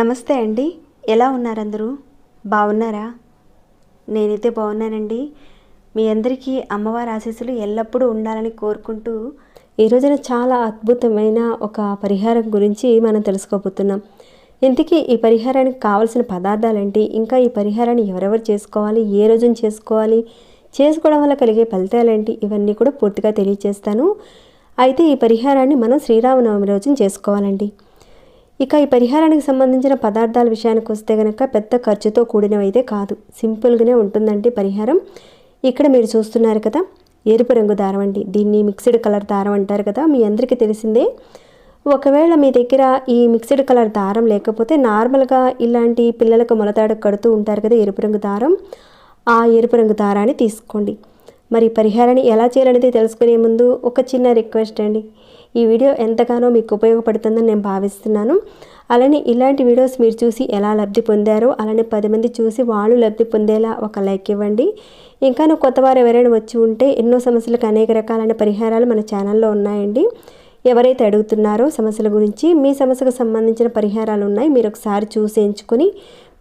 నమస్తే అండి, ఎలా ఉన్నారు అందరూ? బాగున్నారా? నేనైతే బాగున్నానండి. మీ అందరికీ అమ్మవారి ఆశీస్సులు ఎల్లప్పుడూ ఉండాలని కోరుకుంటూ ఈ రోజున చాలా అద్భుతమైన ఒక పరిహారం గురించి మనం తెలుసుకోబోతున్నాం. ఇంతకీ ఈ పరిహారానికి కావాల్సిన పదార్థాలేంటి, ఇంకా ఈ పరిహారాన్ని ఎవరెవరు చేసుకోవాలి, ఏ రోజున చేసుకోవాలి, చేసుకోవడం వల్ల కలిగే ఫలితాలేంటి, ఇవన్నీ కూడా పూర్తిగా తెలియజేస్తాను. అయితే ఈ పరిహారాన్ని మనం శ్రీరామనవమి రోజున చేసుకోవాలండి. ఇక ఈ పరిహారానికి సంబంధించిన పదార్థాల విషయానికి వస్తే కనుక పెద్ద ఖర్చుతో కూడినవైతే కాదు, సింపుల్గానే ఉంటుందండి పరిహారం. ఇక్కడ మీరు చూస్తున్నారు కదా, ఎరుపు రంగు దారం అండి. దీన్ని మిక్స్డ్ కలర్ దారం అంటారు కదా, మీ అందరికీ తెలిసిందే. ఒకవేళ మీ దగ్గర ఈ మిక్స్డ్ కలర్ దారం లేకపోతే నార్మల్గా ఇలాంటి పిల్లలకు మొలతాడు కడుతూ ఉంటారు కదా ఎరుపు రంగు దారం, ఆ ఎరుపు రంగు దారాన్ని తీసుకోండి. మరి పరిహారాన్ని ఎలా చేయాలనేది తెలుసుకునే ముందు ఒక చిన్న రిక్వెస్ట్ అండి. ఈ వీడియో ఎంతగానో మీకు ఉపయోగపడుతుందని నేను భావిస్తున్నాను. అలానే ఇలాంటి వీడియోస్ మీరు చూసి ఎలా లబ్ధి పొందారో అలానే 10 మంది చూసి వాళ్ళు లబ్ధి పొందేలా ఒక లైక్ ఇవ్వండి. ఇంకా కొత్తవారు ఎవరైనా వచ్చి ఉంటే ఎన్నో సమస్యలకు అనేక రకాలైన పరిహారాలు మన ఛానల్లో ఉన్నాయండి. ఎవరైతే అడుగుతున్నారో సమస్యల గురించి, మీ సమస్యకు సంబంధించిన పరిహారాలు ఉన్నాయి, మీరు ఒకసారి చూసి ఎంచుకొని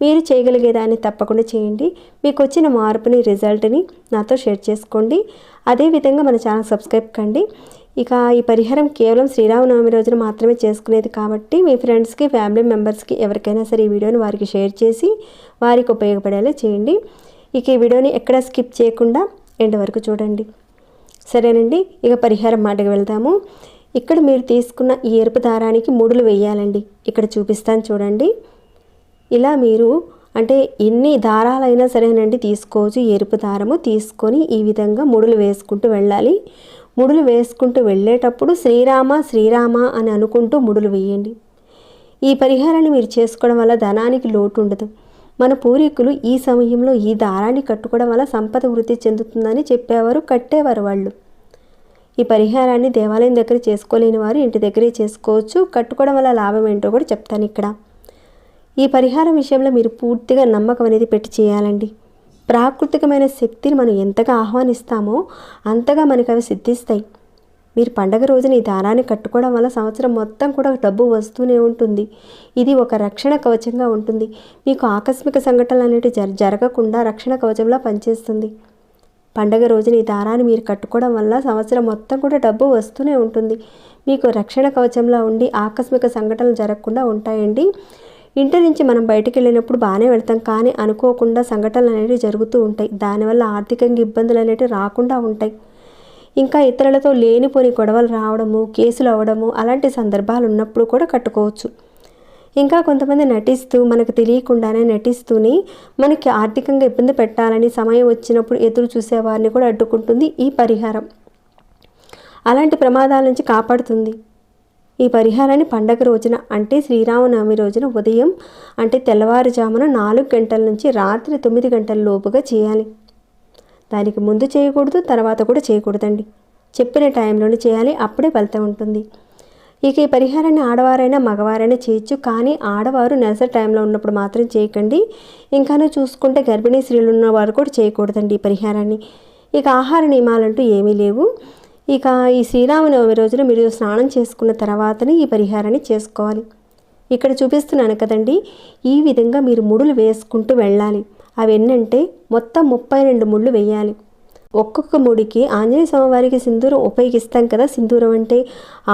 మీరు చేయగలిగేదాన్ని తప్పకుండా చేయండి. మీకు వచ్చిన మార్పుని, రిజల్ట్ని నాతో షేర్ చేసుకోండి. అదేవిధంగా మన ఛానల్ సబ్స్క్రైబ్ కండి. ఇక ఈ పరిహారం కేవలం శ్రీరామనవమి రోజున మాత్రమే చేసుకునేది కాబట్టి మీ ఫ్రెండ్స్కి, ఫ్యామిలీ మెంబర్స్కి ఎవరికైనా సరే ఈ వీడియోని వారికి షేర్ చేసి వారికి ఉపయోగపడేలా చేయండి. ఇక ఈ వీడియోని ఎక్కడ స్కిప్ చేయకుండా ఎండ్ వరకు చూడండి, సరేనండి. ఇక పరిహారం మాటకు వెళ్దాము. ఇక్కడ మీరు తీసుకున్న ఈ ఎరుపు దారానికి ముడులు వేయాలండి. ఇక్కడ చూపిస్తాను చూడండి. ఇలా మీరు అంటే ఎన్ని దారాలైనా సరేనండి తీసుకోవచ్చు. ఎరుపు దారము తీసుకొని ఈ విధంగా ముడులు వేసుకుంటూ వెళ్ళాలి. ముడులు వేసుకుంటూ వెళ్ళేటప్పుడు శ్రీరామ శ్రీరామ అని అనుకుంటూ ముడులు వేయండి. ఈ పరిహారాన్ని మీరు చేసుకోవడం వల్ల ధనానికి లోటు ఉండదు. మన పూర్వీకులు ఈ సమయంలో ఈ దారాన్ని కట్టుకోవడం వల్ల సంపద వృద్ధి చెందుతుందని చెప్పేవారు, కట్టేవారు వాళ్ళు. ఈ పరిహారాన్ని దేవాలయం దగ్గర చేసుకోలేని వారు ఇంటి దగ్గరే చేసుకోవచ్చు. కట్టుకోవడం వల్ల లాభం ఏంటో కూడా చెప్తాను ఇక్కడ. ఈ పరిహారం విషయంలో మీరు పూర్తిగా నమ్మకం అనేది పెట్టి చేయాలండి. ప్రాకృతికమైన శక్తిని మనం ఎంతగా ఆహ్వానిస్తామో అంతగా మనకు అవి సిద్ధిస్తాయి. మీరు పండగ రోజున ఈ దారాన్ని కట్టుకోవడం వల్ల సంవత్సరం మొత్తం కూడా డబ్బు వస్తూనే ఉంటుంది. ఇది ఒక రక్షణ కవచంగా ఉంటుంది. మీకు ఆకస్మిక సంఘటనలు అనేవి జరగకుండా రక్షణ కవచంలా పనిచేస్తుంది. పండగ రోజున ఈ దారాన్ని మీరు కట్టుకోవడం వల్ల సంవత్సరం మొత్తం కూడా డబ్బు వస్తూనే ఉంటుంది. మీకు రక్షణ కవచంలా ఉండి ఆకస్మిక సంఘటనలు జరగకుండా ఉంటాయండి. ఇంటి నుంచి మనం బయటికి వెళ్ళినప్పుడు బాగానే వెళ్తాం, కానీ అనుకోకుండా సంఘటనలు అనేవి జరుగుతూ ఉంటాయి. దానివల్ల ఆర్థికంగా ఇబ్బందులు అనేవి రాకుండా ఉంటాయి. ఇంకా ఇతరులతో లేనిపోని గొడవలు రావడము, కేసులు అవ్వడము అలాంటి సందర్భాలు ఉన్నప్పుడు కూడా కట్టుకోవచ్చు. ఇంకా కొంతమంది నటిస్తూ మనకు తెలియకుండానే నటిస్తూనే మనకి ఆర్థికంగా ఇబ్బంది పెట్టాలని సమయం వచ్చినప్పుడు ఎదురు చూసేవారిని కూడా అడ్డుకుంటుంది ఈ పరిహారం. అలాంటి ప్రమాదాల నుంచి కాపాడుతుంది. ఈ పరిహారాన్ని పండగ రోజున అంటే శ్రీరామనవమి రోజున ఉదయం అంటే తెల్లవారుజామున 4 గంటల నుంచి రాత్రి 9 గంటల లోపుగా చేయాలి. దానికి ముందు చేయకూడదు, తర్వాత కూడా చేయకూడదండి. చెప్పిన టైంలోనే చేయాలి, అప్పుడే ఫలితం ఉంటుంది. ఇక ఈ పరిహారాన్ని ఆడవారైనా మగవారైనా చేయొచ్చు, కానీ ఆడవారు నెలసరి టైంలో ఉన్నప్పుడు మాత్రం చేయకండి. ఇంకాను చూసుకుంటే గర్భిణీ స్త్రీలు ఉన్నవారు కూడా చేయకూడదండి ఈ పరిహారాన్ని. ఇక ఆహార నియమాలంటూ ఏమీ లేవు. ఇక ఈ శ్రీరామనవమి రోజున మీరు స్నానం చేసుకున్న తర్వాతనే ఈ పరిహారాన్ని చేసుకోవాలి. ఇక్కడ చూపిస్తున్నాను కదండి, ఈ విధంగా మీరు ముడులు వేసుకుంటూ వెళ్ళాలి. అవి ఎన్నంటే మొత్తం 32 ముళ్ళు వేయాలి. ఒక్కొక్క ముడికి ఆంజనేయ స్వామివారికి సింధూరం ఉపయోగిస్తాం కదా. సింధూరం అంటే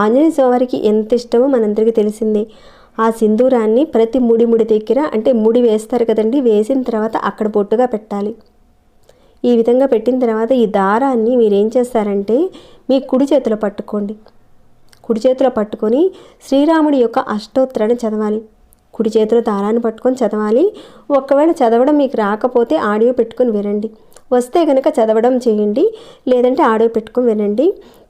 ఆంజనేయ స్వామివారికి ఎంత ఇష్టమో మనందరికీ తెలిసిందే. ఆ సింధూరాన్ని ప్రతి ముడి దగ్గర అంటే ముడి వేస్తారు కదండి, వేసిన తర్వాత అక్కడ బొట్టుగా పెట్టాలి. ఈ విధంగా పెట్టిన తర్వాత ఈ దారాన్ని మీరు ఏం చేస్తారంటే మీ కుడి చేతిలో పట్టుకోండి. కుడి చేతిలో పట్టుకొని శ్రీరాముడి యొక్క అష్టోత్తరాన్ని చదవాలి. కుడి చేతిలో దారాన్ని పట్టుకొని చదవాలి. ఒకవేళ చదవడం మీకు రాకపోతే ఆడియో పెట్టుకొని వినండి. వస్తే కనుక చదవడం చేయండి, లేదంటే ఆడియో పెట్టుకొని వినండి.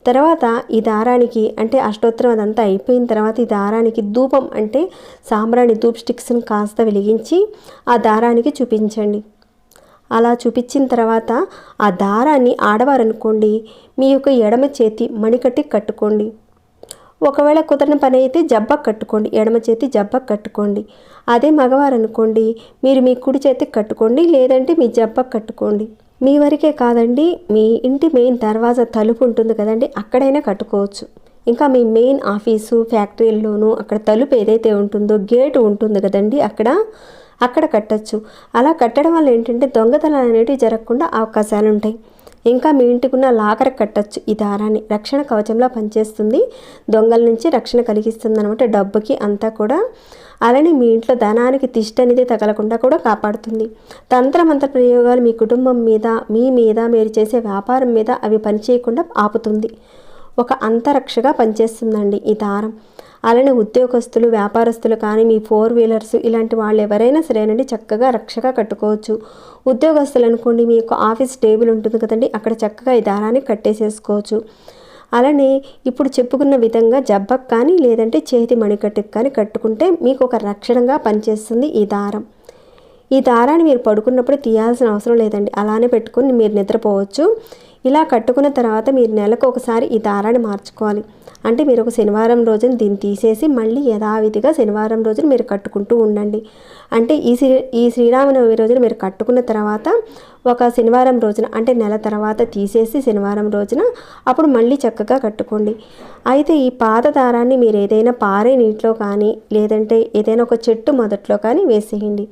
తర్వాత ఈ దారానికి అంటే అష్టోత్తరం అదంతా అయిపోయిన తర్వాత ఈ దారానికి ధూపం అంటే సాంబ్రాణి ధూప్ స్టిక్స్ని కాస్త వెలిగించి ఆ దారానికి చూపించండి. అలా చూపించిన తర్వాత ఆ దారాన్ని ఆడవారు అనుకోండి మీ యొక్క ఎడమ చేతి మణికట్టి కట్టుకోండి. ఒకవేళ కుదరని పని అయితే జబ్బకు కట్టుకోండి, ఎడమ చేతి జబ్బకు కట్టుకోండి. అదే మగవారు అనుకోండి మీరు మీ కుడి చేతికి కట్టుకోండి, లేదంటే మీ జబ్బకు కట్టుకోండి. మీ వరకే కాదండి, మీ ఇంటి మెయిన్ దర్వాజా తలుపు ఉంటుంది కదండి, అక్కడైనా కట్టుకోవచ్చు. ఇంకా మీ మెయిన్ ఆఫీసు ఫ్యాక్టరీల్లోనూ అక్కడ తలుపు ఏదైతే ఉంటుందో గేటు ఉంటుంది కదండి, అక్కడ కట్టచ్చు. అలా కట్టడం వల్ల ఏంటంటే దొంగతనాలు అనేటివి జరగకుండా అవకాశాలు ఉంటాయి. ఇంకా మీ ఇంటికున్న లాకర్ కట్టచ్చు. ఈ దారాన్ని రక్షణ కవచంలా పనిచేస్తుంది, దొంగల నుంచి రక్షణ కలిగిస్తుంది అనమాట, డబ్బుకి అంతా కూడా. అలానే మీ ఇంట్లో ధనానికి తిష్ట అనేది తగలకుండా కూడా కాపాడుతుంది. తంత్రమంత్ర ప్రయోగాలు మీ కుటుంబం మీద, మీ మీద, మీరు చేసే వ్యాపారం మీద అవి పనిచేయకుండా ఆపుతుంది. ఒక అంతరక్షగా పనిచేస్తుందండి ఈ దారం. అలానే ఉద్యోగస్తులు, వ్యాపారస్తులు కానీ, మీ 4 వీలర్స్ ఇలాంటి వాళ్ళు ఎవరైనా సరేనండి చక్కగా రక్షగా కట్టుకోవచ్చు. ఉద్యోగస్తులు అనుకోండి, మీ యొక్క ఆఫీస్ టేబుల్ ఉంటుంది కదండి, అక్కడ చక్కగా ఈ దారాన్ని కట్టేసేసుకోవచ్చు. అలానే ఇప్పుడు చెప్పుకున్న విధంగా జబ్బకు కానీ లేదంటే చేతి మణికట్టుకు కానీ కట్టుకుంటే మీకు ఒక రక్షణగా పనిచేస్తుంది ఈ దారం. ఈ దారాన్ని మీరు పడుకున్నప్పుడు తీయాల్సిన అవసరం లేదండి, అలానే పెట్టుకుని మీరు నిద్రపోవచ్చు. ఇలా కట్టుకున్న తర్వాత మీరు నెలకు ఒకసారి ఈ దారాన్ని మార్చుకోవాలి. అంటే మీరు ఒక శనివారం రోజున దీన్ని తీసేసి మళ్ళీ యథావిధిగా శనివారం రోజున మీరు కట్టుకుంటూ ఉండండి. అంటే ఈ శ్రీరామనవమి రోజున మీరు కట్టుకున్న తర్వాత ఒక శనివారం రోజున, అంటే నెల తర్వాత తీసేసి శనివారం రోజున అప్పుడు మళ్ళీ చక్కగా కట్టుకోండి. అయితే ఈ పాత దారాన్ని మీరు ఏదైనా పారే నీటిలో కానీ లేదంటే ఏదైనా ఒక చెట్టు మొదట్లో కానీ వేసేయండి.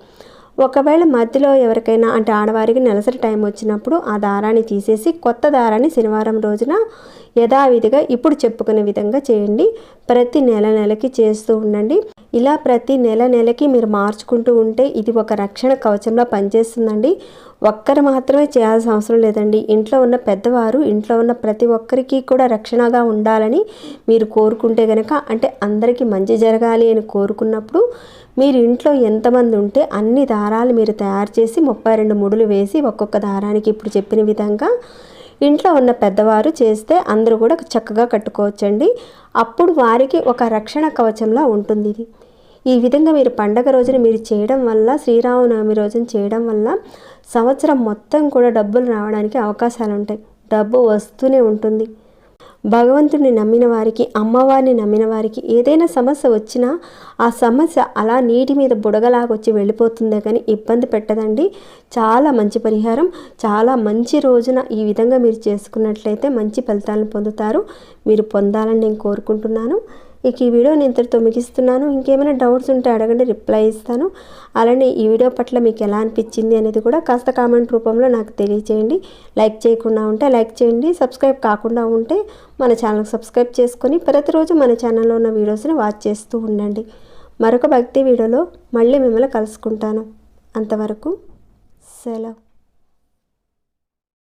ఒకవేళ మధ్యలో ఎవరికైనా అంటే ఆడవారికి నెలసరి టైం వచ్చినప్పుడు ఆ దారాన్ని తీసేసి కొత్త దారాన్ని శనివారం రోజున యథావిధిగా ఇప్పుడు చెప్పుకునే విధంగా చేయండి. ప్రతి నెలకి చేస్తూ ఉండండి. ఇలా ప్రతి నెలకి మీరు మార్చుకుంటూ ఉంటే ఇది ఒక రక్షణ కవచంలో పనిచేస్తుందండి. ఒక్కరు మాత్రమే చేయాల్సిన అవసరం లేదండి. ఇంట్లో ఉన్న పెద్దవారు, ఇంట్లో ఉన్న ప్రతి ఒక్కరికి కూడా రక్షణగా ఉండాలని మీరు కోరుకుంటే కనుక, అంటే అందరికీ మంచి జరగాలి అని కోరుకున్నప్పుడు మీరు ఇంట్లో ఎంతమంది ఉంటే అన్ని దారాలు మీరు తయారు చేసి 32 ముడులు వేసి ఒక్కొక్క దారానికి ఇప్పుడు చెప్పిన విధంగా ఇంట్లో ఉన్న పెద్దవారు చేస్తే అందరూ కూడా చక్కగా కట్టుకోవచ్చండి. అప్పుడు వారికి ఒక రక్షణ కవచంలా ఉంటుంది ఇది. ఈ విధంగా మీరు పండగ రోజున మీరు చేయడం వల్ల, శ్రీరామనవమి రోజున చేయడం వల్ల సంవత్సరం మొత్తం కూడా డబ్బులు రావడానికి అవకాశాలు ఉంటాయి. డబ్బు వస్తూనే ఉంటుంది. భగవంతుడిని నమ్మిన వారికి, అమ్మవారిని నమ్మిన వారికి ఏదైనా సమస్య వచ్చినా ఆ సమస్య అలా నీటి మీద బుడగలాగొచ్చి వెళ్ళిపోతుందే కానీ ఇబ్బంది పెట్టదండి. చాలా మంచి పరిహారం. చాలా మంచి రోజున ఈ విధంగా మీరు చేసుకున్నట్లయితే మంచి ఫలితాలను పొందుతారు. మీరు పొందాలని నేను కోరుకుంటున్నాను. ఇక ఈ వీడియో నేను ఇంతటితో ముగిస్తున్నాను. ఇంకేమైనా డౌట్స్ ఉంటే అడగండి, రిప్లై ఇస్తాను. అలానే ఈ వీడియో పట్ల మీకు ఎలా అనిపించింది అనేది కూడా కాస్త కామెంట్ రూపంలో నాకు తెలియచేయండి. లైక్ చేయకుండా ఉంటే లైక్ చేయండి. సబ్స్క్రైబ్ కాకుండా ఉంటే మన ఛానల్కి సబ్స్క్రైబ్ చేసుకొని ప్రతిరోజు మన ఛానల్లో ఉన్న వీడియోస్ని వాచ్ చేస్తూ ఉండండి. మరొక భక్తి వీడియోలో మళ్ళీ మిమ్మల్ని కలుసుకుంటాను. అంతవరకు సెలవు.